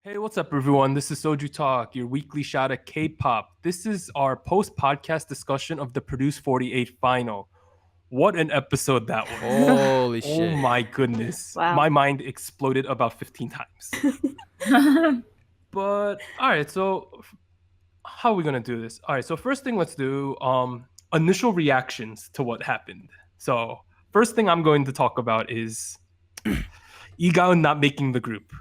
Hey, what's up, everyone? This is SojuTalk, your weekly shot at K-pop. This is our post-podcast discussion of the Produce 48 final. What an episode that was. Holy Oh shit. my goodness. Wow. My mind exploded about 15 times. But, all right, so how are we going to do this? All right, so first thing, let's do initial reactions to what happened. So first thing I'm going to talk about is Igaun not making the group.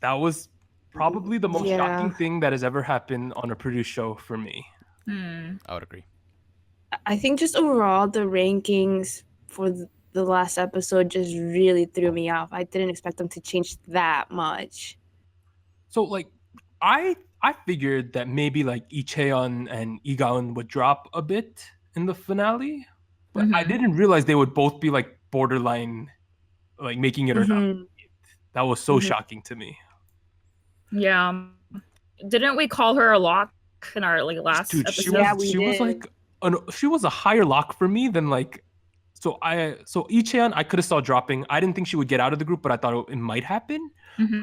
That was probably the most shocking thing that has ever happened on a produced show for me. I would agree. I think just overall the rankings for the last episode just really threw me off. I didn't expect them to change that much. So like I figured that maybe like Icheon and Igaun would drop a bit in the finale, but I didn't realize they would both be like borderline like making it or not. That was so shocking to me. Yeah. Didn't we call her a lock in our like last episode? She was like she was a higher lock for me than like so Icheon I could have saw dropping. I didn't think she would get out of the group, but I thought it might happen.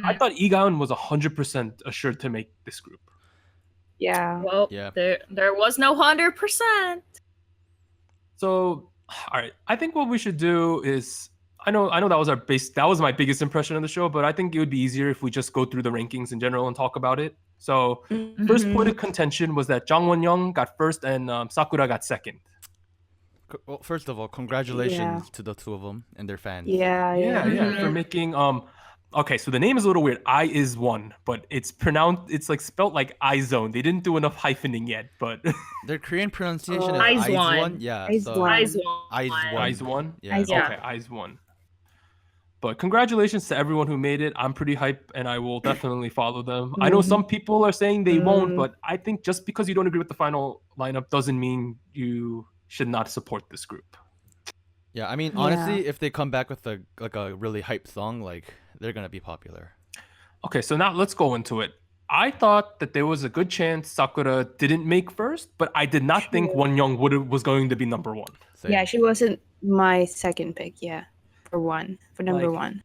I thought Igaun was 100% assured to make this group. Yeah. Well, there was no 100%. So, all right. I think what we should do is I know that was my biggest impression of the show, but I think it would be easier if we just go through the rankings in general and talk about it. So, first point of contention was that Jang Won-young got first and Sakura got second. Well, first of all, congratulations to the two of them and their fans. Yeah, for making okay, so the name is a little weird. IZONE, but it's like spelt like IZONE. They didn't do enough hyphening yet, but their Korean pronunciation is IZONE. Yeah, IZONE. Yeah. Okay, IZONE. But congratulations to everyone who made it. I'm pretty hype, and I will definitely follow them. I know some people are saying they won't, but I think just because you don't agree with the final lineup doesn't mean you should not support this group. Yeah, I mean, honestly, if they come back with a really hype song, like they're gonna be popular. Okay, so now let's go into it. I thought that there was a good chance Sakura didn't make first, but I did not think Won-young was going to be number one. Same. Yeah, she wasn't my second pick. Yeah, for number one.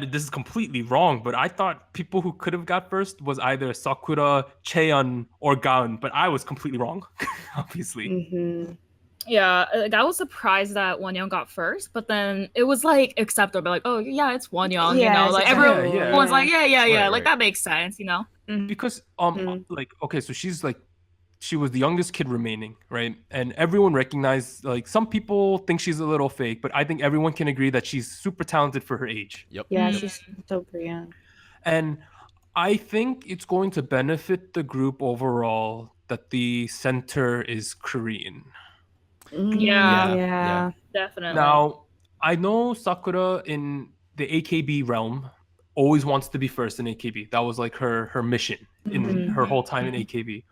This is completely wrong, but I thought people who could have got first was either Sakura, Cheon, or Gaon, but I was completely wrong, obviously. Yeah, I was surprised that Won-young got first, but then it was like acceptable. Like, oh yeah, it's Won-young, you know, like everyone's like, yeah, like that makes sense, you know. Because like okay, so she was the youngest kid remaining, right? And everyone recognized, like, some people think she's a little fake, but I think everyone can agree that she's super talented for her age. Yep. Yeah, she's super young. And I think it's going to benefit the group overall that the center is Korean. Yeah, definitely. Now, I know Sakura in the AKB realm always wants to be first in AKB. That was like her mission in her whole time in AKB.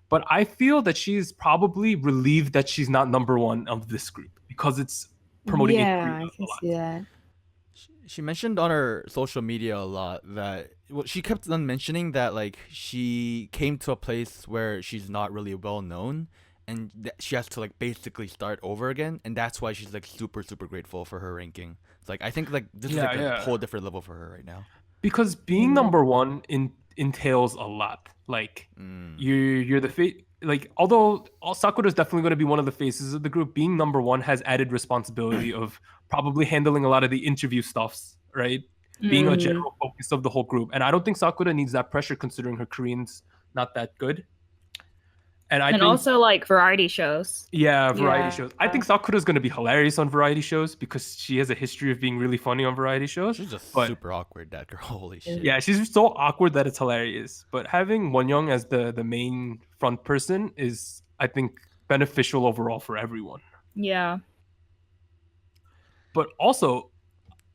But I feel that she's probably relieved that she's not number one of this group because it's promoting AKB I can a lot. see that. She mentioned on her social media a lot that she kept on mentioning that like she came to a place where she's not really well known. And she has to like basically start over again, and that's why she's like super grateful for her ranking. It's like I think like this is like a whole different level for her right now. Because being number one entails a lot. Like you're the face. Like although Sakura is definitely going to be one of the faces of the group, being number one has added responsibility of probably handling a lot of the interview stuffs, right? Being a general focus of the whole group, and I don't think Sakura needs that pressure considering her Korean's not that good. And I think, also like variety shows. Yeah, variety shows. I think Sakura's going to be hilarious on variety shows because she has a history of being really funny on variety shows. She's just super awkward, that girl. Holy shit. Yeah, she's so awkward that it's hilarious. But having Won-young as the main front person is, I think, beneficial overall for everyone. Yeah. But also,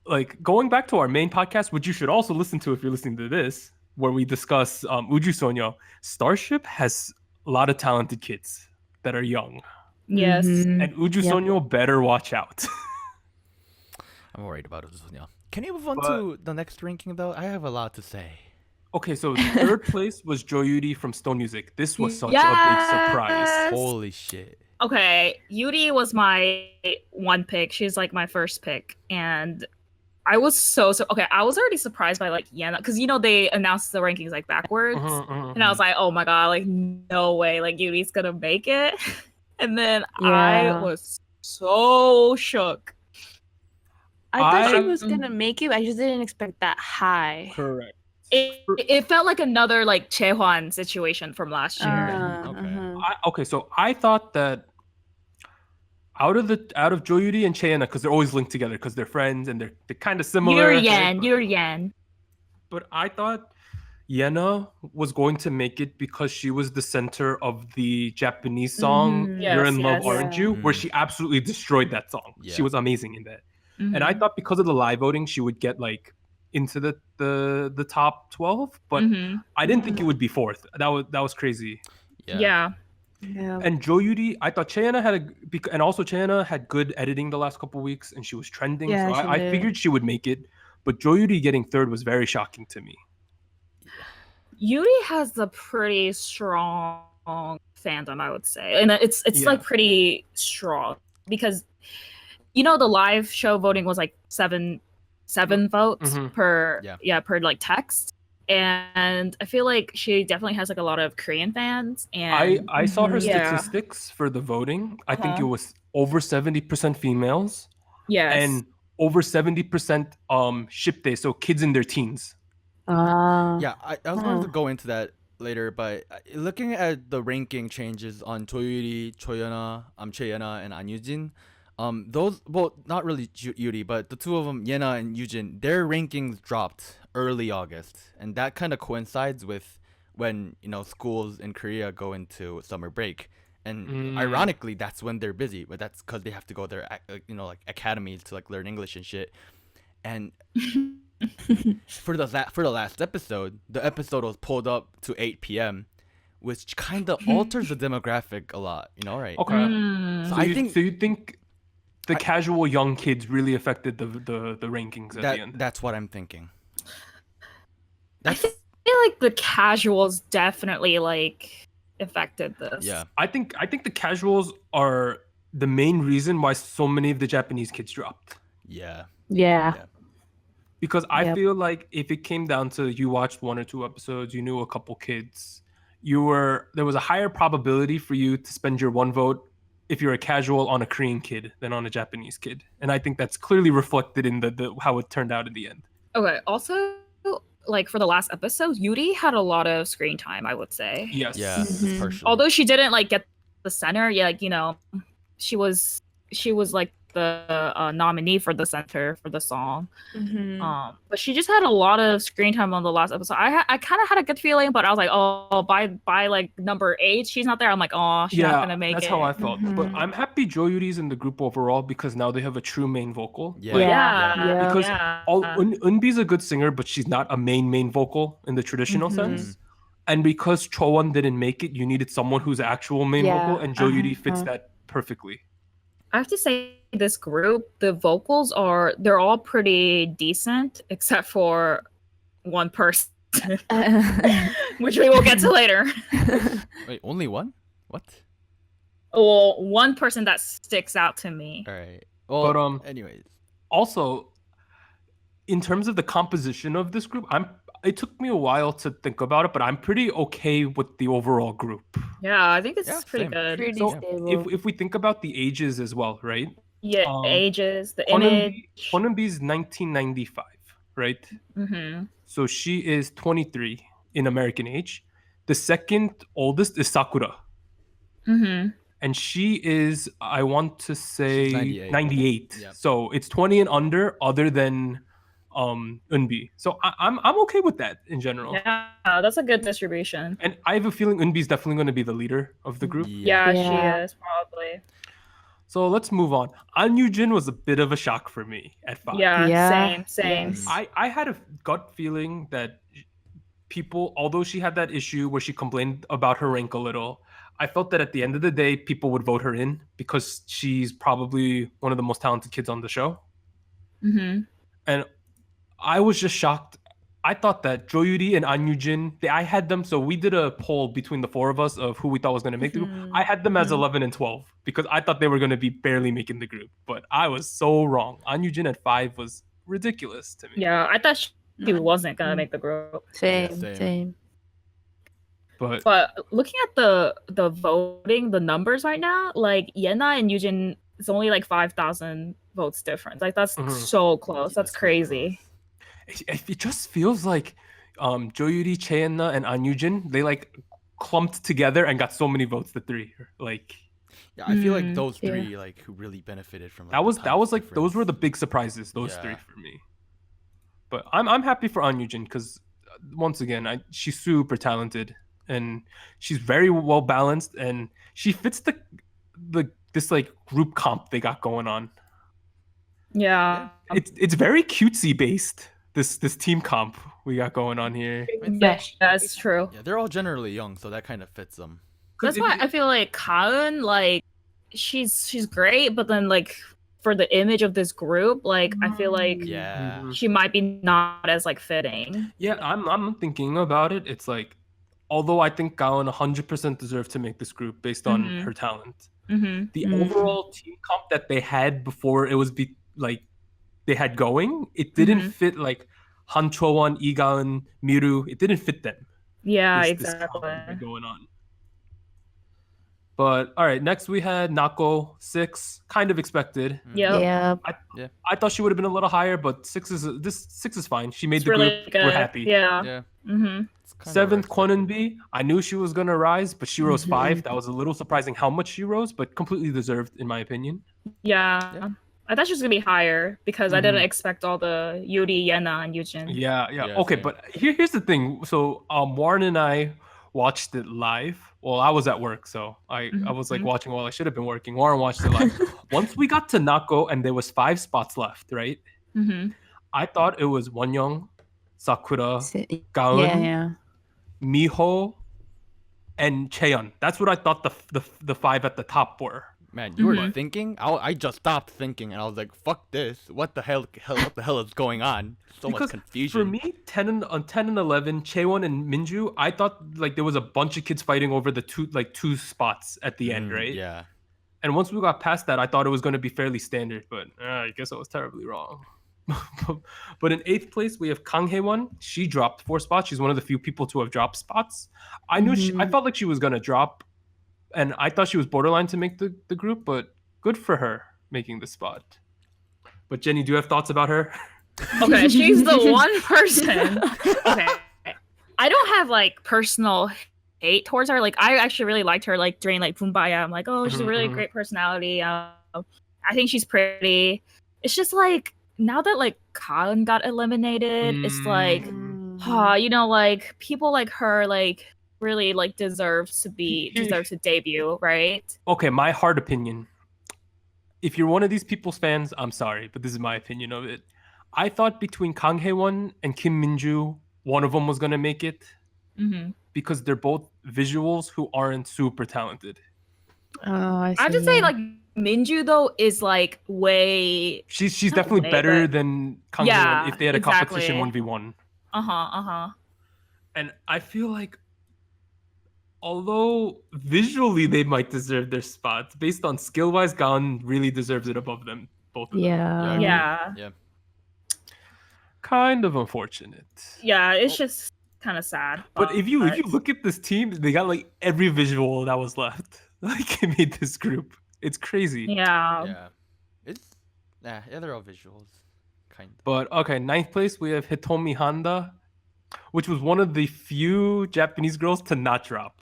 like, going back to our main podcast, which you should also listen to if you're listening to this, where we discuss Uju Sonyo, Starship has a lot of talented kids that are young. Yes. And Uju Sonyo better watch out. I'm worried about Uju Sonyo. Can you move on to the next ranking though? I have a lot to say. Okay, so third place was Jo Yuri from Stone Music. This was such a big surprise. Holy shit. Okay, Yuri was my one pick. She's like my first pick. And I was so okay. I was already surprised by like Yana because they announced the rankings like backwards, and I was like, oh my god, like no way, like Yuri's gonna make it. And then I was so shook. I thought she was gonna make it. I just didn't expect that high. Correct. It felt like another like Chaehwan situation from last year. Okay, so I thought that out of Jo Yuri and Chaeyeon, because they're always linked together because they're friends and they're kind of similar. Yurian. But I thought Yena was going to make it because she was the center of the Japanese song "You're in Love, Aren't You," where she absolutely destroyed that song. Yeah. She was amazing in that. And I thought because of the live voting, she would get like into the top 12, but I didn't think it would be fourth. That was crazy. Yeah. And Jo Yuri, I thought Chaeyeon Chaeyeon had good editing the last couple weeks, and she was trending. So I figured she would make it, but Jo Yuri getting third was very shocking to me. Yuri has a pretty strong fandom, I would say, and it's like pretty strong because the live show voting was like seven votes per like text. And I feel like she definitely has like a lot of Korean fans. And I saw her statistics for the voting. I think it was over 70% females. Yes. And over 70% shipdae, so kids in their teens. Yeah, I was going to go into that later, but looking at the ranking changes on Yuri, Chaeyeon, and An Yujin, those, well, not really Yuri, but the two of them, Yena and Yujin, their rankings dropped early August, and that kind of coincides with when schools in Korea go into summer break, and ironically that's when they're busy, but that's because they have to go their like academies to like learn English and shit. And for the last episode, the episode was pulled up to 8 p.m., which kind of alters the demographic a lot, right? Okay. So you think the casual young kids really affected the rankings at the end? That's what I'm thinking. I feel like the casuals definitely like affected this. Yeah, I think the casuals are the main reason why so many of the Japanese kids dropped. Yeah. Because I feel like if it came down to you watched one or two episodes, you knew a couple kids, there was a higher probability for you to spend your one vote if you're a casual on a Korean kid than on a Japanese kid, and I think that's clearly reflected in the how it turned out in the end. Okay. Also, like for the last episode, Yuri had a lot of screen time, I would say. Yes. Yeah. Partially. Although she didn't like get the center, she was like the nominee for the center for the song. But she just had a lot of screen time on the last episode. I kind of had a good feeling, but I was like, oh, by like number 8, she's not there. I'm like, oh, she's not gonna make it. That's how I felt. But I'm happy Jo Yuri's in the group overall because now they have a true main vocal. Because Eunbi's a good singer, but she's not a main vocal in the traditional sense. And because Chowon didn't make it, you needed someone who's actual main vocal, and Jo Yuri fits that perfectly. I have to say, this group, the vocals they're all pretty decent, except for one person, which we will get to later. Wait, only one? What? Well, one person that sticks out to me. All right. Well, but anyways. Also, in terms of the composition of this group, it took me a while to think about it, but I'm pretty okay with the overall group. Yeah, I think it's pretty good. Pretty stable. If we think about the ages as well, right? Yeah, ages, the image. Hwanbi is 1995, right? So she is 23 in American age. The second oldest is Sakura. And she is, I want to say, 98. Yep. So it's 20 and under, other than Eunbi. So I'm okay with that in general. Yeah, that's a good distribution. And I have a feeling Eunbi is definitely going to be the leader of the group. Yeah, she is probably. So let's move on. An Yujin was a bit of a shock for me at 5. Yeah. Same. Yes. I had a gut feeling that people, although she had that issue where she complained about her rank a little, I felt that at the end of the day, people would vote her in because she's probably one of the most talented kids on the show. And I was just shocked. I thought that Jo Yuri and An Yujin, I had them. So we did a poll between the 4 of us of who we thought was going to make the group. I had them as 11 and 12 because I thought they were going to be barely making the group. But I was so wrong. An Yujin at 5 was ridiculous to me. Yeah, I thought she wasn't gonna make the group. Same, same. same. But looking at the voting, the numbers right now, like Yena and Yujin, it's only like 5,000 votes difference. Like that's so close. That's crazy. it just feels like Joyuri, Chaeyeon, and An Yujin, they like clumped together and got so many votes. The three, like. Yeah, I feel like those yeah. three like who really benefited from like, that was like difference. those were the big surprises. Those three Yeah. for me. But I'm happy for An Yujin because once again, she's super talented and she's very well balanced and she fits the this like group comp they got going on. Yeah. It's very cutesy based. This team comp we got going on here. Yeah, that's true. Yeah, they're all generally young, so that kind of fits them. That's why I feel like Kaun, like she's great, but then like for the image of this group, like I feel like Yeah. she might be not as like fitting. Yeah, I'm thinking about it. It's like, although I think Gaon 100% deserved to make this group based on her talent, the overall team comp that they had before it was they had going, it didn't fit like Han Chowon, Igaon, Miru. It didn't fit them. Yeah, This exactly. comp going on. But all right, next we had Nako 6, kind of expected. Yeah. Yeah. I thought she would have been a little higher, but 6 is fine. She made It's the really group. good. We're happy. Yeah. Yeah. Mm-hmm. It's kinda 7th, worth it. Kwonunbi. I knew she was gonna rise, but she rose 5. That was a little surprising how much she rose, but completely deserved in my opinion. Yeah. I thought she was gonna be higher because I didn't expect all the Yuri, Yena, and Yujin. Yeah. Yeah, Okay, same. but here's the thing. So Warren and I watched it live. Well, I was at work, so I was like watching while I should have been working. Warren watched it live. Once we got to Nako and there was 5 spots left, right? Mm-hmm. I thought it was Wonyoung, Sakura, Gaon, Yeah. Miho, and Cheon. That's what I thought the 5 at the top were. Man, you were thinking? I just stopped thinking and I was like, fuck this. What the hell is going on? So much confusion. For me, 10 and 11, Chaewon and Minju, I thought like there was a bunch of kids fighting over the two spots at the end, right? Yeah. And once we got past that, I thought it was going to be fairly standard, but I guess I was terribly wrong. But in 8th place, we have Kang Hae-won. She dropped 4 spots. She's one of the few people to have dropped spots. I knew I felt like she was going to drop, and I thought she was borderline to make the group, but good for her making the spot. But Jenny, do you have thoughts about her? Okay, she's the one person. Okay. I don't have like personal hate towards her. Like I actually really liked her like during like Pumbaya. I'm like, oh, she's a really great personality. I think she's pretty. It's just like now that like Kaun got eliminated, it's like like people like her like really like deserve to debut, right? Okay, my hard opinion. If you're one of these people's fans, I'm sorry, but this is my opinion of it. I thought between Kang Hae-won and Kim Minju, one of them was gonna make it because they're both visuals who aren't super talented. Oh, I see. I have to say, like Minju though is like way. She's Not definitely way, better but- than Kang Yeah, Hae-won if they had a competition exactly. 1v1. Uh-huh. And I feel like, although visually they might deserve their spots, based on skill-wise, Gaon really deserves it above them, both of them. Yeah. Yeah. Kind of unfortunate. Yeah, it's just kind of sad. But if you look at this team, they got like every visual that was left. Like it made this group. It's crazy. Yeah. Yeah, they're all visuals, kind of. But okay, 9th place we have Hitomi Honda, which was one of the few Japanese girls to not drop.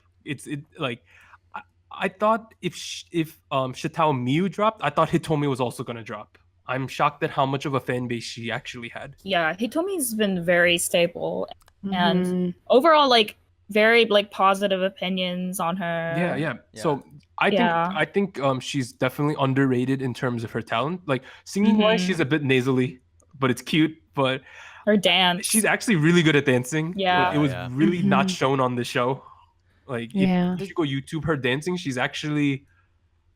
I thought if Shitao Miu dropped, I thought Hitomi was also gonna drop. I'm shocked at how much of a fan base she actually had. Yeah, Hitomi's been very stable and overall like very like positive opinions on her. Yeah. So I think she's definitely underrated in terms of her talent. Like singing wise, she's a bit nasally, but it's cute. But Her dance. she's actually really good at dancing. Yeah. Like, it was really not shown on the show. Like Yeah. if you go YouTube her dancing, she's actually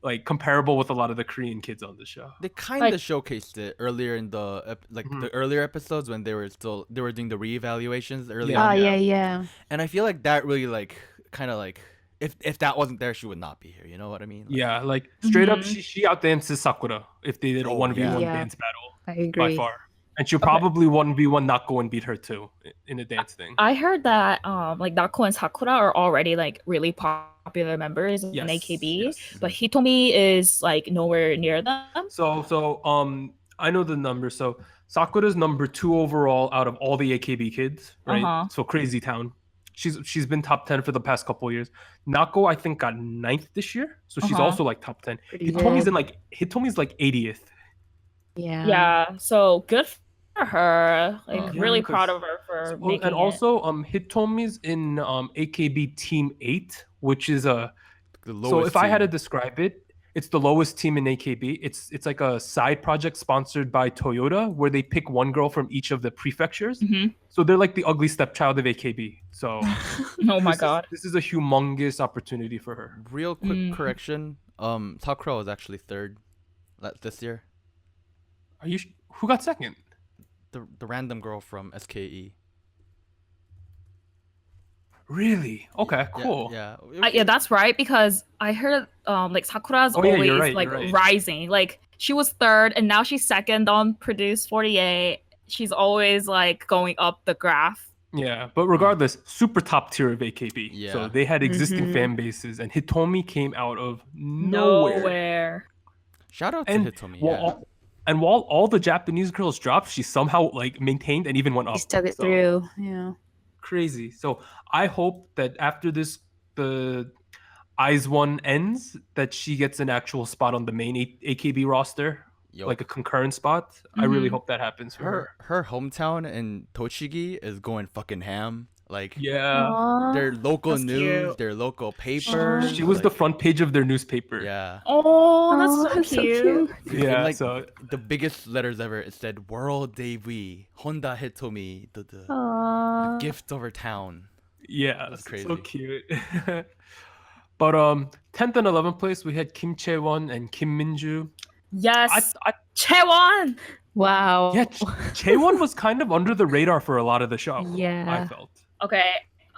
like comparable with a lot of the Korean kids on the show. They kind of showcased it earlier in the the earlier episodes when they were doing the reevaluations earlier. Oh, on. yeah. And I feel like that really like kind of like if that wasn't there, she would not be here. You know what I mean? Like, Yeah, like straight up, she outdances Sakura if they did a 1v1 yeah. dance battle I agree. by far. And she'll probably 1v1 Nako and beat her too in a dance thing. I heard that like Nako and Sakura are already like really popular members in AKB, yes. but Hitomi is like nowhere near them. So I know the number. So Sakura's number 2 overall out of all the AKB kids, right? So Crazy Town. She's been top 10 for the past couple of years. Nako I think got 9th this year, so she's also like top 10. Hitomi's like 80th. Yeah. So good for her. Like really proud of her for making and also Hitomi's in AKB Team 8, which is so if I had to describe it, it's the lowest team in AKB. It's like a side project sponsored by Toyota where they pick one girl from each of the prefectures. So they're like the ugly stepchild of AKB. So oh my god. This is a humongous opportunity for her. Real quick correction. Sakura was actually 3rd this year. Are you who got 2nd? The random girl from SKE. Really? Okay, cool. Yeah, that's right, because I heard like Sakura's always you're rising. Like she was 3rd and now she's 2nd on Produce 48. She's always like going up the graph. Yeah, but regardless, super top tier of AKB. Yeah. So they had existing fan bases, and Hitomi came out of nowhere. Shout out to Hitomi. And while all the Japanese girls dropped, she somehow like maintained and even went up. She stuck it through. Yeah. Crazy. So I hope that after this, the IZONE ends, that she gets an actual spot on the main AKB roster, like a concurrent spot. I really hope that happens for her. Her hometown in Tochigi is going fucking ham. Like their local news, their local papers. She was the front page of their newspaper. Yeah. Oh, that's so cute. Yeah. Like, so the biggest letters ever. It said "World Debut Honda Hitomi." The gift over town. Yeah, that's crazy. So cute. But 10th and 11th place we had Kim Chaewon and Kim Minju. Yes, Chaewon. Wow. Yeah, Chaewon was kind of under the radar for a lot of the show. Yeah, I felt. Okay,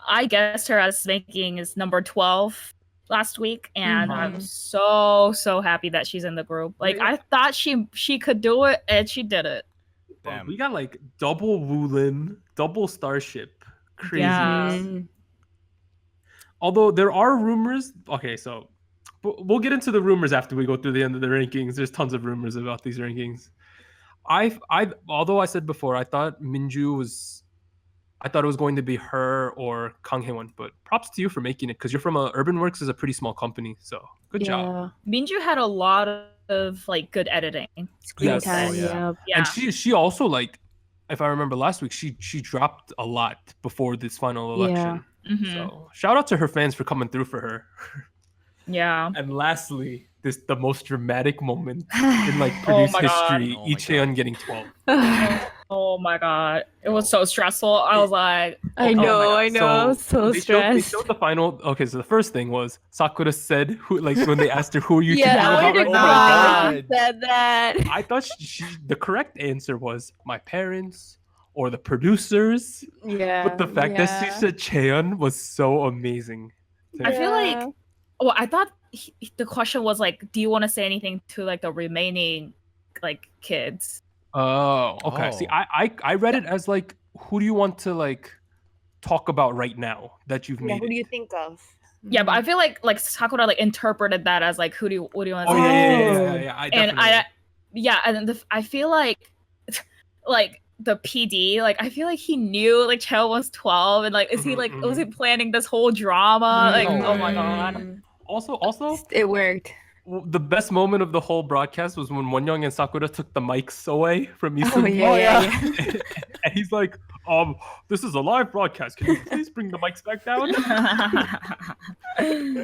I guessed her as making is number 12 last week, and I'm so happy that she's in the group. Like I thought she could do it, and she did it. Damn. We got like double Wulin, double Starship, crazy. Yeah. Although there are rumors. Okay, so we'll get into the rumors after we go through the end of the rankings. There's tons of rumors about these rankings. Although I said before, I thought Minju was. I thought it was going to be her or Kang Hae-won, but props to you for making it, because you're from Urban Works is a pretty small company, so good job. Minju had a lot of like good editing. Screen time, yeah. And she also, like, if I remember last week, she dropped a lot before this final election. So shout out to her fans for coming through for her. Yeah. And lastly, the most dramatic moment in like Produce history, Lee Chae-yeon getting 12. Oh my god, it was so stressful. I was like, I know, I was so stressed. They showed the final. Okay, so the first thing was Sakura said, "Who?" Like when they asked her, "Who are you?" Yeah, to oh my god, said that. I thought the correct answer was my parents or the producers. Yeah, but the fact that she said Chaeyeon was so amazing. I feel like, well, I thought the question was like, do you want to say anything to like the remaining like kids? Oh, okay. See, I read it as like, who do you want to like talk about right now that you've made? Who do you think of? Yeah, but I feel like Sakura like interpreted that as like, what do you want to say? I feel like like the PD, like I feel like he knew like Chae was 12, and like is he like was he planning this whole drama? Like oh my god. Also, it worked. The best moment of the whole broadcast was when Wonyoung and Sakura took the mics away from Isun. Oh yeah. And he's like, this is a live broadcast. Can you please bring the mics back down?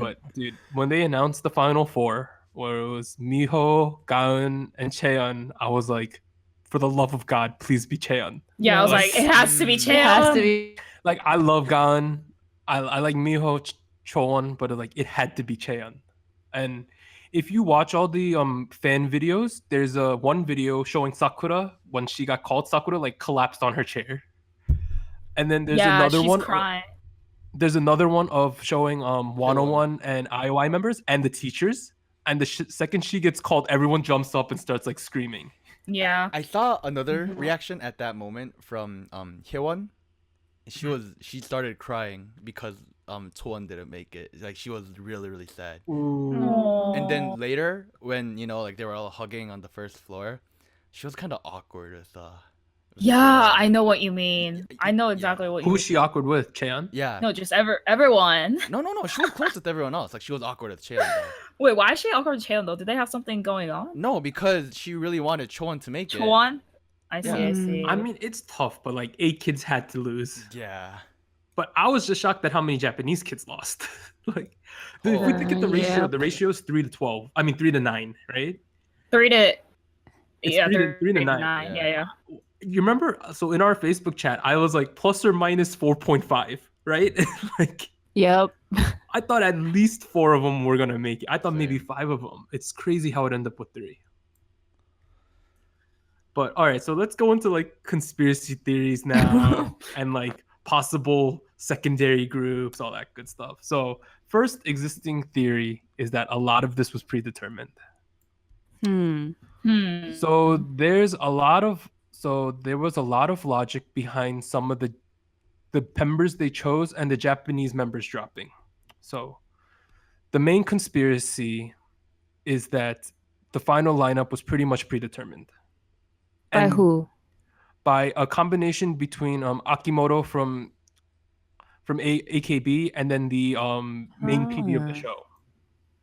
But dude, when they announced the final four, where it was Miho, Gaeun, and Chaeyeon, I was like, for the love of God, please be Chaeyeon. Yeah, I was like, it has to be Chaeyeon. It has to be. Like, I love Gaeun. I like Miho, Chowon, but like it had to be Chaeyeon. And if you watch all the fan videos, there's one video showing Sakura when she got called. Sakura like collapsed on her chair, and then there's another one. Crying. There's another one of showing 101 and IOI members and the teachers. And the second she gets called, everyone jumps up and starts like screaming. Yeah. I saw another reaction at that moment from Hyeon. She started crying because Choon didn't make it. Like she was really really sad. Ooh. And then later when like they were all hugging on the first floor, she was kind of awkward with Yeah, Choon. I know what you mean. I know exactly what you Who mean. was she awkward with? Cheon? Yeah. No, just everyone. No. She was close with everyone else. Like she was awkward with Cheon though. Wait, why is she awkward with Cheon though? Did they have something going on? No, because she really wanted Choon to make it. Choon? I see, Yeah. I see. I mean, it's tough, but like 8 kids had to lose. Yeah. But I was just shocked at how many Japanese kids lost. Like, if we think at the ratio, Yeah. the ratio is 3 to 12. I mean, 3 to 9, right? 3 to It's yeah, 3 to 9. Yeah. You remember? So in our Facebook chat, I was like plus or minus 4.5, right? Like, Yep. I thought at least 4 of them were gonna make it. I thought maybe Same. 5 of them. It's crazy how it ended up with 3. But all right, so let's go into like conspiracy theories now and like possible secondary groups, all that good stuff. So first existing theory is that a lot of this was predetermined. So there was a lot of logic behind some of the members they chose and the Japanese members dropping. So the main conspiracy is that the final lineup was pretty much predetermined. By And who? by a combination between Akimoto from AKB and then the main PD of the show.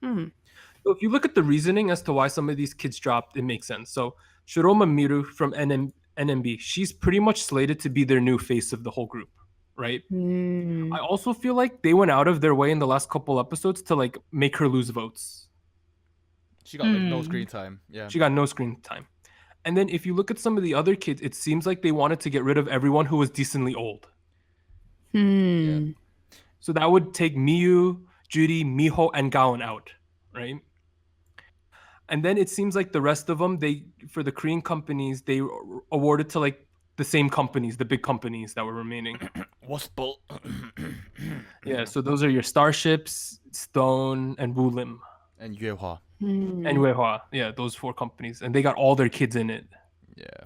So if you look at the reasoning as to why some of these kids dropped, it makes sense. So Shiroma Miru from NMB, she's pretty much slated to be their new face of the whole group, right? I also feel like they went out of their way in the last couple episodes to like make her lose votes. She got like no screen time. Yeah. She got no screen time. And then if you look at some of the other kids, it seems like they wanted to get rid of everyone who was decently old. Yeah. So that would take Miyu, Juri, Miho, and Gaon out, right? And then it seems like the rest of them, for the Korean companies, they awarded to like the same companies, the big companies that were remaining. Waspel. Yeah, so those are your Starships, Stone, and Woolim. And Yuehua. And Yuehua. Yeah, those 4 companies. And they got all their kids in it. Yeah.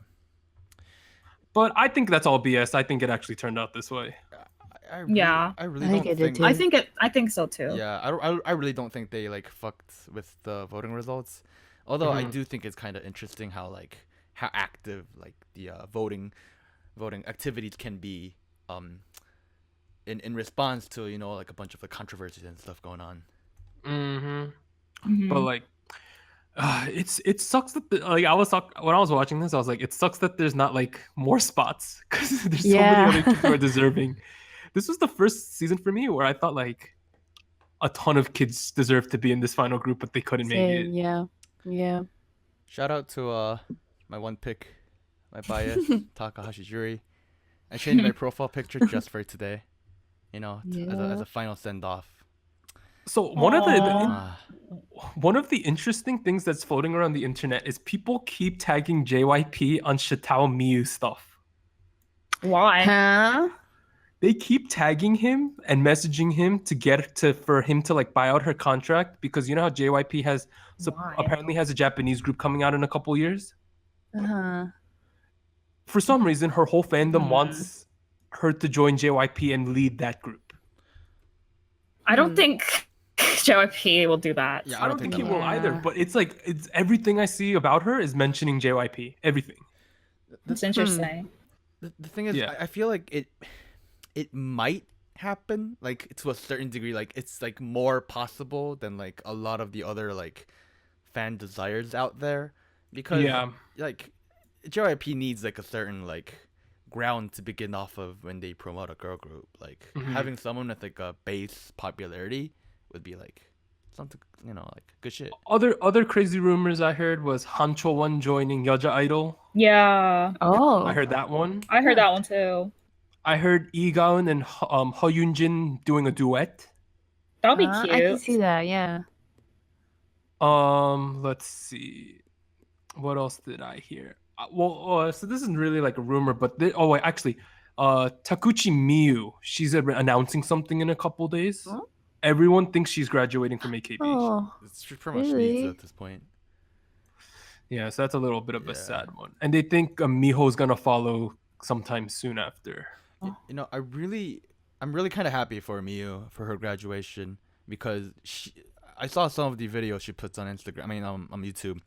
But I think that's all BS. I think it actually turned out this way. I really I think don't it did think. too. I think so too. Yeah, I really don't think they like fucked with the voting results. Although I do think it's kind of interesting how active like the voting activities can be in response to like a bunch of the controversies and stuff going on. But like it sucks that when I was watching this, I was like, it sucks that there's not like more spots because there's so many other kids who are deserving. This was the first season for me where I thought like a ton of kids deserved to be in this final group, but they couldn't make it. Yeah. Shout out to my one pick, my bias, Takahashi Juri. I changed my profile picture just for today, as a final send off. So one of the interesting things that's floating around the internet is people keep tagging JYP on Shitao Miyu stuff. Why? Huh? They keep tagging him and messaging him for him to like buy out her contract because you know how JYP apparently has a Japanese group coming out in a couple years. For some reason, her whole fandom wants her to join JYP and lead that group. I don't think JYP will do that. Yeah, I don't think he will either. But it's everything I see about her is mentioning JYP. Everything. That's interesting. The thing is, I feel like it might happen, like to a certain degree. Like it's like more possible than like a lot of the other like fan desires out there, because like JYP needs like a certain like ground to begin off of when they promote a girl group. Like having someone with like a base popularity would be like something, like good shit. Other crazy rumors I heard was Han Cho-won joining Yeoja Idol. Yeah. Oh. I heard that one. I heard that one too. I heard Lee Gaon and Ho Yoon-jin doing a duet. That'll be cute. I can see that, yeah. Let's see. What else did I hear? So this isn't really like a rumor, but Takuchi Miyu, she's announcing something in a couple days. Huh? Everyone thinks she's graduating from AKB. Oh, It's pretty much really? needs at this point. Yeah, so that's a little bit of a Yeah. sad one. And they think Miho's gonna follow sometime soon after. You know, I'm really kind of happy for Miu for her graduation because I saw some of the videos she puts on Instagram. I mean, on YouTube,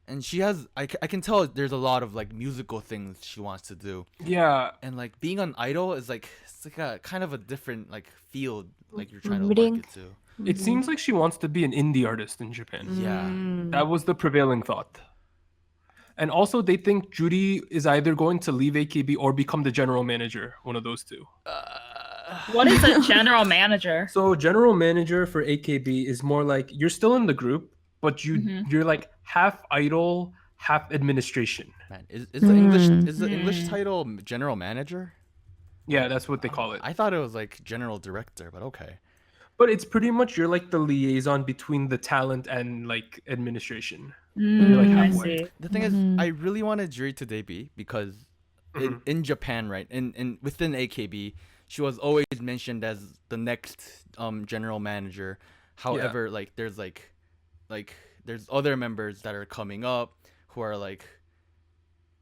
and she has. I can tell there's a lot of like musical things she wants to do, Yeah, and like being an idol is like it's like a kind of a different like field like you're trying to Reading. market to. it seems like she wants to be an indie artist in Japan. Yeah. That was the prevailing thought. And also, they think Judy is either going to leave AKB or become the general manager, one of those two. What is a general manager? So, general manager for AKB is more like you're still in the group, but you're like half idol, half administration. Man, is the English title general manager? Yeah, that's what they call it. I thought it was like general director, but okay. But it's pretty much you're like the liaison between the talent and like administration. Like I halfway. see. The thing is, I really wanted Juri to debut because in Japan, right, in within AKB, she was always mentioned as the next general manager. However, like there's there's other members that are coming up who are like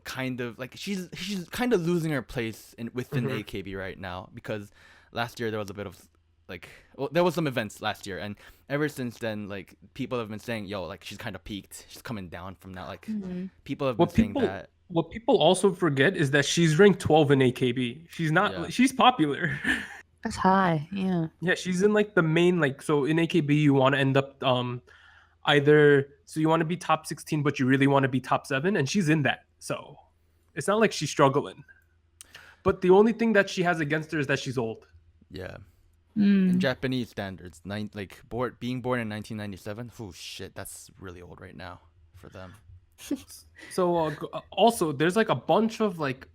kind of like she's kind of losing her place within AKB right now because last year there was a bit of there was some events last year, and ever since then, like people have been saying, "Yo, like she's kind of peaked. She's coming down from that." Like people have been saying that. What people also forget is that she's ranked 12 in AKB. She's not. Yeah. She's popular. That's high. Yeah. Yeah, she's in like the main like. So in AKB, you want to end up either so you want to be top 16, but you really want to be top 7, and she's in that. So it's not like she's struggling. But the only thing that she has against her is that she's old. Yeah. In Japanese standards, being born in 1997, oh shit, that's really old right now for them. So also there's like a bunch of like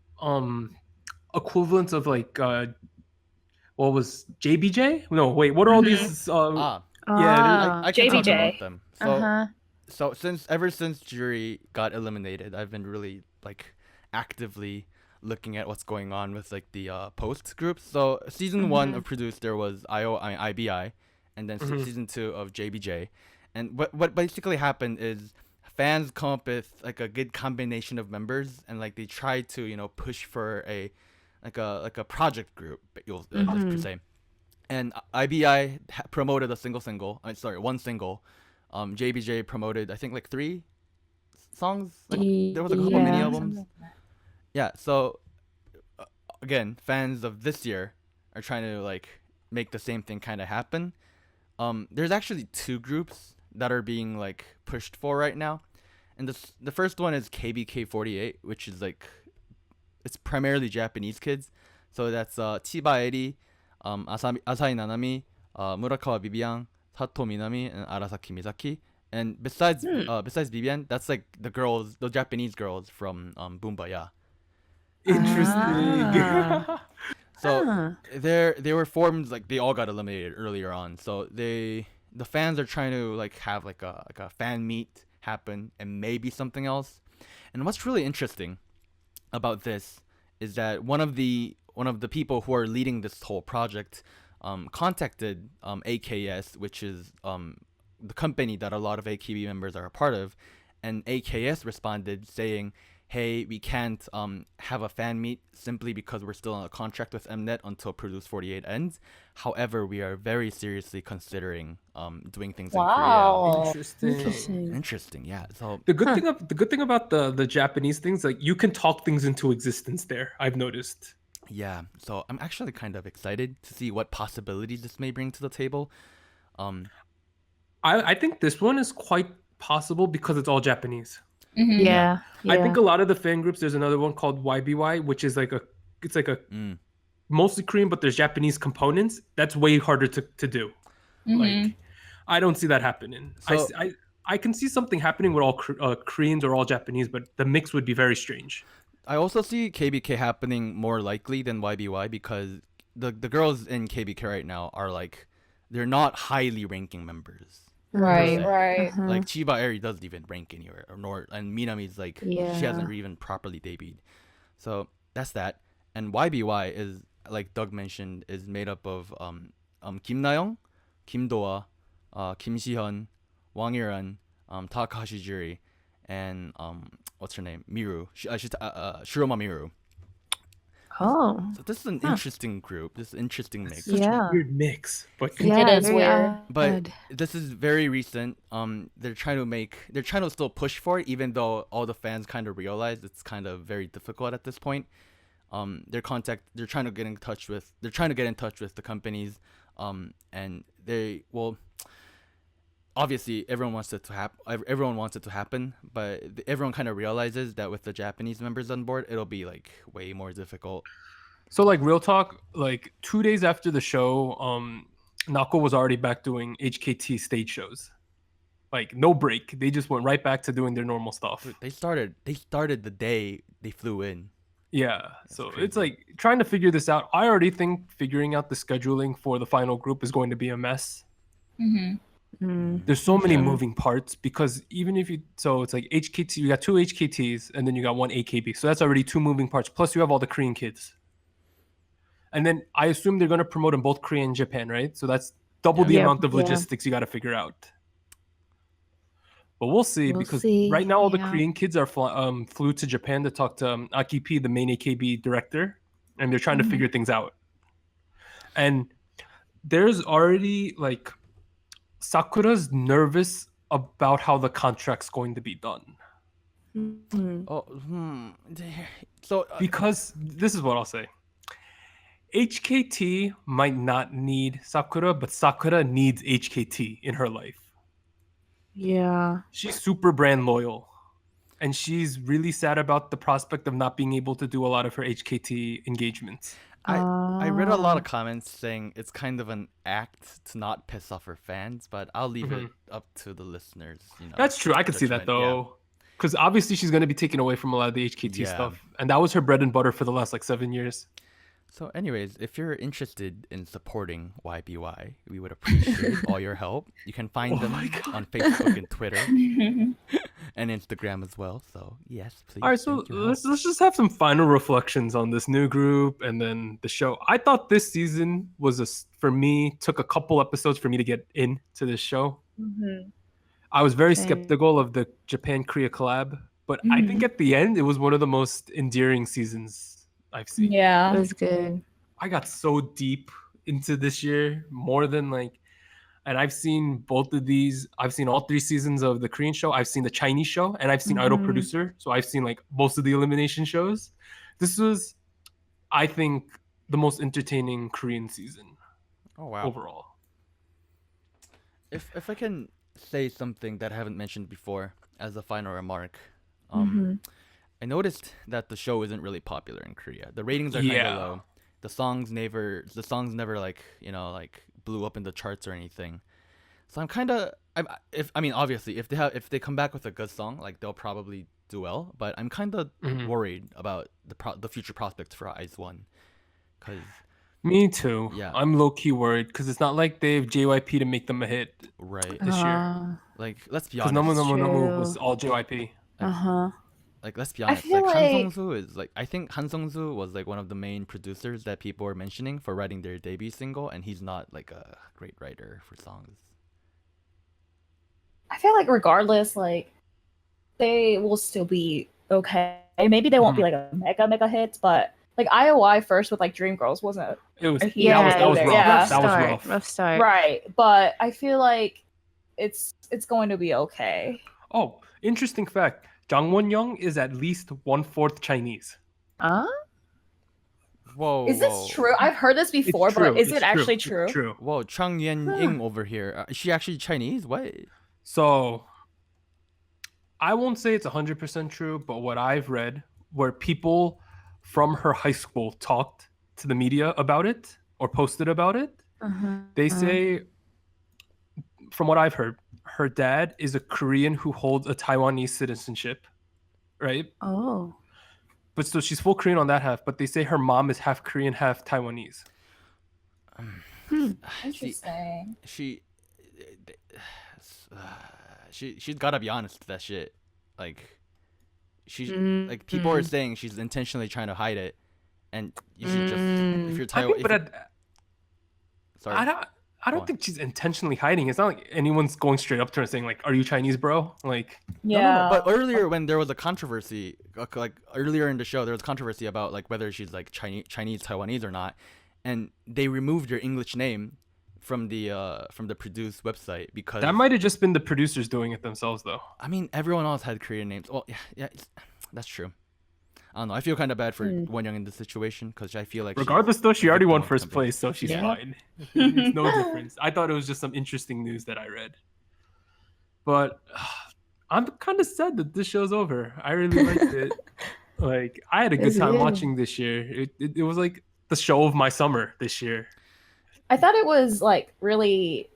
equivalents of like what was JBJ? No, wait, what are all these Ah, yeah, I can talk JBJ. about them. So ever since Juri got eliminated, I've been really like actively looking at what's going on with like the post groups. So season 1 of Produce there was IBI, and then season 2 of JBJ, and what basically happened is fans come up with like a good combination of members, and like they try to push for a project group, per se. And IBI promoted a one single. JBJ promoted I think like 3 songs. Like, there was a couple mini albums. Yeah, so again, fans of this year are trying to like make the same thing kind of happen. There's actually 2 groups that are being like pushed for right now, and the first one is KBK48, which is like it's primarily Japanese kids. So that's Chiba Eri, Asahi Nanami, Murakawa Bibian, Sato Minami, and Arasaki Misaki. And besides Bibian, that's like the Japanese girls from Boombaya. Interesting. So they were formed like they all got eliminated earlier on. So the fans are trying to like have like a fan meet happen and maybe something else. And what's really interesting about this is that one of the people who are leading this whole project contacted AKS, which is the company that a lot of AKB members are a part of, and AKS responded saying, hey, we can't have a fan meet simply because we're still on a contract with Mnet until Produce 48 ends. However, we are very seriously considering doing things in Korea. Interesting, yeah. So the good thing about the Japanese things, like you can talk things into existence there, I've noticed. Yeah, so I'm actually kind of excited to see what possibilities this may bring to the table. I think this one is quite possible because it's all Japanese. Yeah. I think a lot of the fan groups, there's another one called YBY, which is like mostly Korean, but there's Japanese components. That's way harder to do. Like, I don't see that happening. So, I can see something happening with all Koreans or all Japanese, but the mix would be very strange. I also see KBK happening more likely than YBY because the girls in KBK right now are like, they're not highly ranking members. Right. Like Chiba Eri doesn't even rank anywhere, and Minami's like she hasn't even properly debuted. So that's that. And YBY is, like Doug mentioned, is made up of Kim Nayoung, Kim Doa, Kim Shihyeon, Wang Yiren, Takahashi Juri, and what's her name? Miru. Shiroma Miru. Oh. So this is an interesting group. This is an interesting mix. Such Yeah. a weird mix, but Yeah, It is very weird. But odd. this is very recent. They're trying to still push for it, even though all the fans kind of realize it's kind of very difficult at this point. They're trying to get in touch with the companies, and obviously everyone wants it to happen, but everyone kind of realizes that with the Japanese members on board, it'll be like way more difficult. So like real talk, like 2 days after the show, Nako was already back doing HKT stage shows. Like no break. They just went right back to doing their normal stuff. Dude, they started the day they flew in. Yeah. So crazy. it's like trying to figure this out. I already think figuring out the scheduling for the final group is going to be a mess. Mm-hmm. There's so many Yeah. moving parts because even if it's like HKT, you got 2 HKTs and then you got 1 AKB. So that's already 2 moving parts. Plus you have all the Korean kids. And then I assume they're going to promote in both Korea and Japan, right? So that's double the Yeah. amount of Yeah. logistics you got to figure out. But we'll see We'll because see, right now all the yeah. Korean kids are flew to Japan to talk to Aki P, the main AKB director, and they're trying to figure things out. And there's already like Sakura's nervous about how the contract's going to be done. Mhm. Oh, so Because this is what I'll say. HKT might not need Sakura, but Sakura needs HKT in her life. Yeah. She's super brand loyal. And she's really sad about the prospect of not being able to do a lot of her HKT engagements. I read a lot of comments saying it's kind of an act to not piss off her fans, but I'll leave it up to the listeners. That's true. I could see that judgment, yeah. though. Because obviously she's going to be taken away from a lot of the HKT Yeah. stuff. And that was her bread and butter for the last like 7 years. So anyways, if you're interested in supporting YBY, we would appreciate all your help. You can find them on Facebook and Twitter and Instagram as well. So yes, please. All right, so send your help. let's just have some final reflections on this new group and then the show. I thought this season for me took a couple episodes for me to get into this show. I was very Same. skeptical of the Japan Korea collab, but I think at the end it was one of the most endearing seasons I've seen. It Yeah. was good. I got so deep into this year, more than like, and I've seen both of these. I've seen all 3 seasons of the Korean show. I've seen the Chinese show, and I've seen Idol Producer. So I've seen like most of the elimination shows. This was, I think, the most entertaining Korean season Oh wow. overall. If I can say something that I haven't mentioned before as a final remark, I noticed that the show isn't really popular in Korea. The ratings are kind Yeah. of low. The songs never like like blew up in the charts or anything. So obviously if they come back with a good song, like they'll probably do well. But I'm kind of worried about the future prospects for IZONE, because Me too. Yeah. I'm low key worried because it's not like they have JYP to make them a hit right, this year. like let's be Because honest, Namu Namu Namu True. was all JYP. like let's be I honest, feel like Han like- Sung-soo is like, I think Han Sung-soo was like one of the main producers that people were mentioning for writing their debut single, and he's not like a great writer for songs. I feel like regardless, like they will still be okay. Maybe they won't be like a mega hit, but like IOI first with like Dreamgirls wasn't It was Yeah, that was either, rough. yeah. That was rough. Rough start. right, but I feel like it's going to be okay. Oh, interesting fact. Jang Won-young is at least 1/4 Chinese. Huh? Whoa, Is this true? I've heard this It's before, true, but is it's it actually it's true? True. Whoa, Chang Yen-ying over here. Is she actually Chinese? What? So I won't say it's 100% true, but what I've read, where people from her high school talked to the media about it or posted about it, they say, from what I've heard, her dad is a Korean who holds a Taiwanese citizenship, right? Oh. But so she's full Korean on that half, but they say her mom is half Korean, half Taiwanese. Interesting. She's gotta be honest with that shit. Like, like people are saying she's intentionally trying to hide it, and you should just, if you're I think, Taiwan. but Sorry. I Go don't on. think she's intentionally hiding. It's not like anyone's going straight up to her and saying like, "Are you Chinese, bro?" Like, No. But earlier when there was a controversy, like earlier in the show, there was controversy about like whether she's like Chinese, Taiwanese or not, and they removed her English name from the produced website because that might have just been the producers doing it themselves, though. I mean everyone else had Korean names. Well, yeah, that's true. I don't know. I feel kind of bad for Won Young in this situation because I feel like Regardless, though, she already victim won of first something. place, so she's Yeah. fine. It's no difference. I thought it was just some interesting news that I read. But I'm kind of sad that this show's over. I really liked it. Like, I had a good It's time good. watching this year. It was like the show of my summer this year. I thought it was like really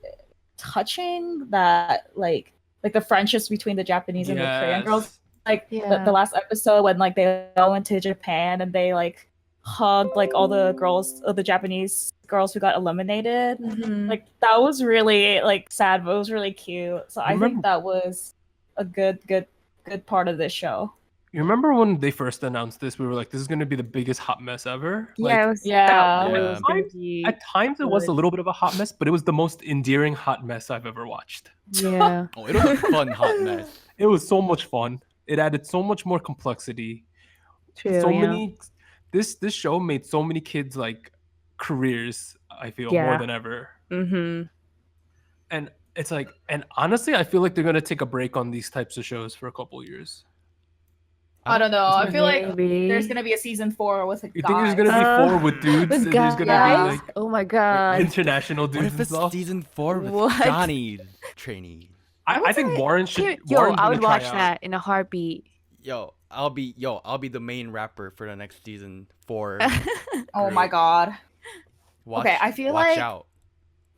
touching that like the friendships between the Japanese and the Korean girls. Like Yeah. the last episode when like they all went to Japan and they like hugged like all the Japanese girls who got eliminated. Mhm. Like that was really like sad, but it was really cute. So I Remember- think that was a good part of this show. You remember when they first announced this? We were like, "This is going to be the biggest hot mess ever." Yeah, Like, it was. Yeah. It was Yeah. gonna be- at times it was a good. little bit of a hot mess, but it was the most endearing hot mess I've ever watched. Yeah. Oh, it was a fun hot mess. It was so much fun. It added so much more complexity. True. So yeah. many. This show made so many kids like careers. I feel more Yeah. than ever. Mhm. And it's like, and honestly, I feel like they're gonna take a break on these types of shows for a couple years. I don't know. I feel like Maybe. there's gonna be a season 4 with You think there's gonna be 4 with dudes? With And there's gonna guys? be like Oh my god. international What dudes if and it's stuff? season 4 with What? Johnny's trainees? I think Warren should. Yo, Warren's I gonna would try watch out. that in a heartbeat. I'll be the main rapper for the next season 4. Oh my Great. god. Watch, Okay, I feel watch like- out.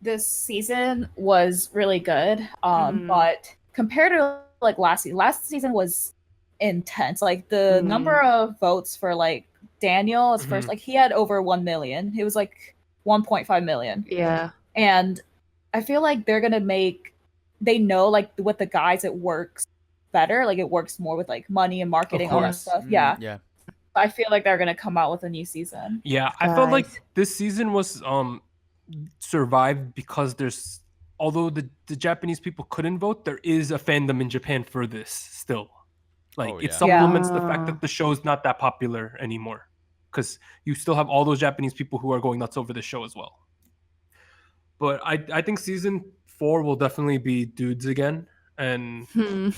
This season was really good. Mhm. But compared to like last season was intense. Like the number of votes for like Daniel is first, Mhm. like he had over 1 million. It was like 1.5 million. Yeah. And I feel like they're gonna they know like with the guys it works better. Like it works more with like money and marketing, all that course. stuff. Mm, Yeah. Yeah. I feel like they're gonna come out with a new season. Yeah, I felt like Guys. this season was survived because there's, although the Japanese people couldn't vote, there is a fandom in Japan for this still. Like Oh, it yeah. supplements the fact Yeah. that the show's not that popular anymore, because you still have all those Japanese people who are going nuts over the show as well. But I think season 4 will definitely be dudes again, and Hmm.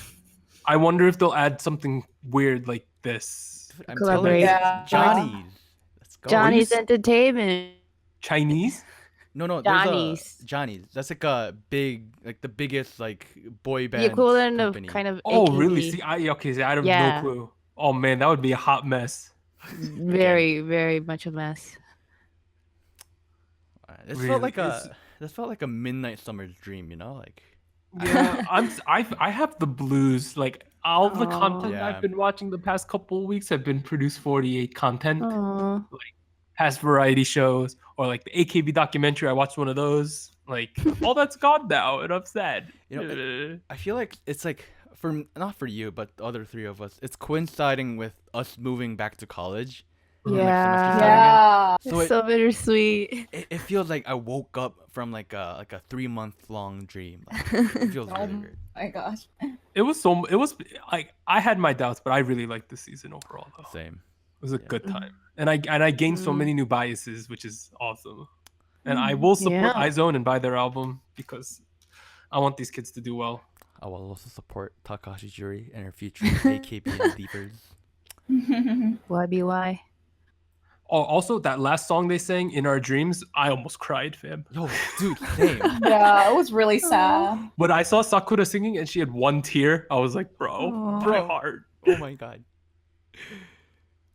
I wonder if they'll add something weird like this. I'm telling you, Collaboration. Yeah. Johnny's. Let's go. Johnny's s- Entertainment. Chinese? No, there's Johnny's. Johnny's. That's like a big, like the biggest like boy band. The equivalent company. of kind of. Oh, really? AKB. See, I have Yeah. no clue. Oh man, that would be a hot mess. Very, very much a mess. This Really, felt like it's- this felt like a midnight summer's dream, you know, like. Yeah, I have the blues. Like all the Aw. content Yeah. I've been watching the past couple of weeks have been produced 48 content, Aw. past variety shows, or like the AKB documentary. I watched one of those. Like all that's gone now, and I'm sad. You know, I feel like it's like not for you, but the other 3 of us. It's coinciding with us moving back to college. and then, like, semester starting again. Yeah. So It's so bittersweet. It feels like I woke up from like a 3-month long dream. Like, it feels really weird. My gosh. It was like I had my doubts, but I really liked the season overall. Though. Same. It was a Yeah. good time, and I gained so Mm. many new biases, which is awesome. And I will support Yeah. IZONE and buy their album because I want these kids to do well. I will also support Takahashi Juri and her future AKB and Leapers. YBY. Oh, also that last song they sang, "In Our Dreams," I almost cried, fam. Yo, dude, same. Yeah, it was really sad. When I saw Sakura singing and she had one tear, I was like, bro, Aw. my heart. Oh my god.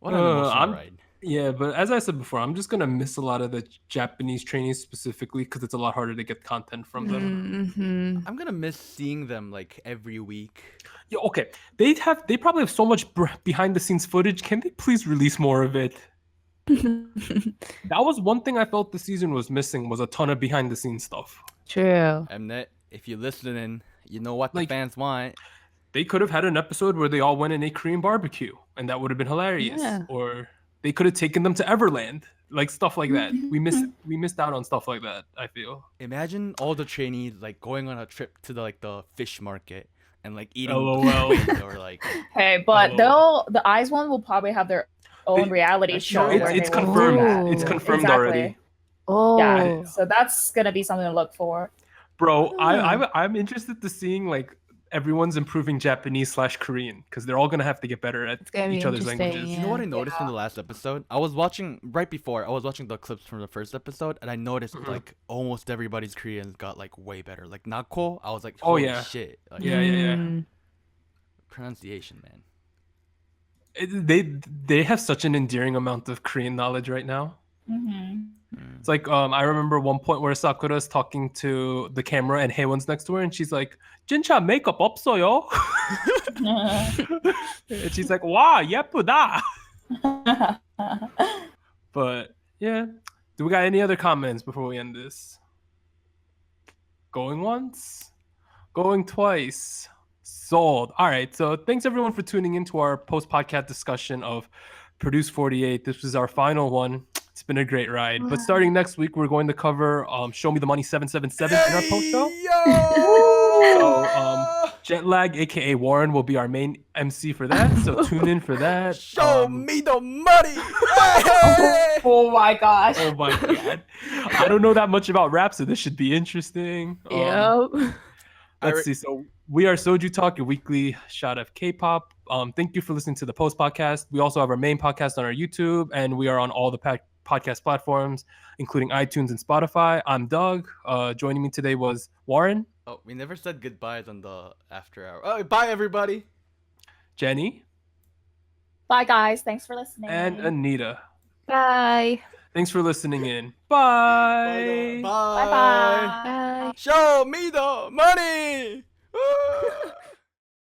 What an emotional I'm- ride. Yeah, but as I said before, I'm just gonna miss a lot of the Japanese trainees specifically because it's a lot harder to get content from them. Mm-hmm. I'm gonna miss seeing them like every week. Yeah, okay, they probably have so much behind the scenes footage. Can they please release more of it? That was one thing I felt the season was missing, was a ton of behind the scenes stuff. True. Mnet, if you're listening, you know what Like- the fans want. They could have had an episode where they all went and ate Korean barbecue, and that would have been hilarious. Yeah. Or they could have taken them to Everland. like stuff like that. We missed out on stuff like that, I feel. Imagine all the trainees like going on a trip to the fish market and like eating LOL. squid or like Hey, but Oh. the IZONE will probably have their own reality that's show. true, where It's they will do confirmed. that. It's Ooh. confirmed Exactly. already. Oh. Yeah, so that's gonna be something to look for. Bro, Ah. I'm interested to seeing like everyone's improving Japanese/Korean because they're all gonna have to get better at It's gonna be each other's interesting, languages. You know what I Yeah. noticed in the last episode? I was watching the clips from the first episode, and I noticed Mhm. like almost everybody's Korean got like way better. Like Nicole, I was like, Oh, holy yeah. shit! Like, Yeah. Mm. pronunciation, man. They have such an endearing amount of Korean knowledge right now. Mm-hmm. It's like I remember one point where Sakura's talking to the camera and Haewon's next to her and she's like, "진짜 makeup 없어요?" And she's like, "와, 예쁘다." But yeah, do we got any other comments before we end this? Going once, going twice, sold. All right, so thanks everyone for tuning into our post-podcast discussion of Produce 48. This was our final one. It's been a great ride. But starting next week, we're going to cover Show Me the Money 777 in our post show. So Jet Lag, aka Warren, will be our main MC for that. So tune in for that. Show me the money. Hey! Oh my gosh. Oh my god. I don't know that much about rap, so this should be interesting. Yep. Let's see. So we are SojuTalk, your weekly shot of K-pop. Thank you for listening to the Post podcast. We also have our main podcast on our YouTube, and we are on all the podcast platforms, including iTunes and Spotify. I'm Doug. Joining me today was Warren, Oh, we never said goodbyes on the after hour. Oh, bye everybody. Jenny, Bye guys. Thanks for listening. and Anita. Bye. Thanks for listening in. Bye. Bye. Bye bye. Bye. Show me the money.